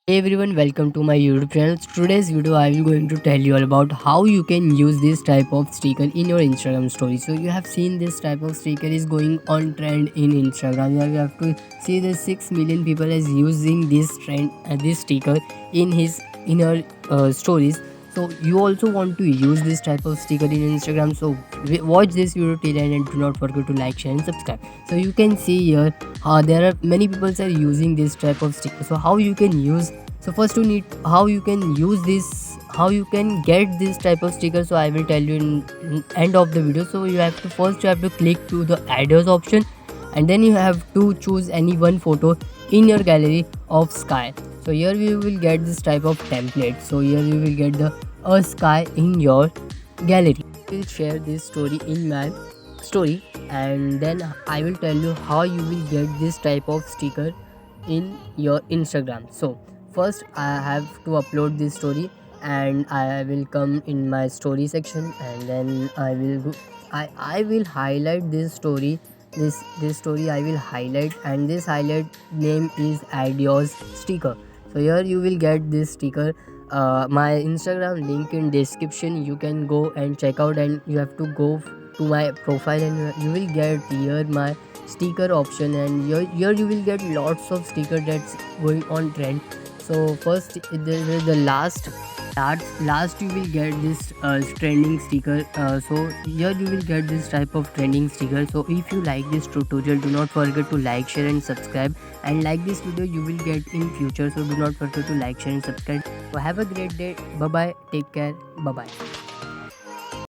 Hey everyone, welcome to my YouTube channel. Today's video I will going to tell you all about how you can use this type of sticker in your Instagram story. So you have seen this type of sticker is going on trend in Instagram. You have to see the 6 million people is using this trend this sticker in your stories. So you also want to use this type of sticker in Instagram. So watch this video till end and do not forget to like, share and subscribe. So you can see here there are many people are using this type of sticker. So how you can use, so first you need how you can use this, how you can get this type of sticker. So I will tell you in end of the video. So you have to click to the address option, and then you have to choose any one photo in your gallery of sky. So here you will get this type of template. So here you will get the a sky in your gallery. I will share this story in my story, and then I will tell you how you will get this type of sticker in your Instagram. So first I have to upload this story, and I will come in my story section, and then I will highlight this story. This story I will highlight, and this highlight name is add yours sticker. So here you will get this sticker. My Instagram link in description, you can go and check out, and you have to go to my profile, and you will get here my sticker option, and here you will get lots of sticker that's going on trend. So first there is the last you will get this trending sticker. So here you will get this type of trending sticker. So if you like this tutorial, do not forget to like, share and subscribe, and like this video you will get in future. So do not forget to like, share and subscribe. So have a great day. Bye bye, take care, bye bye.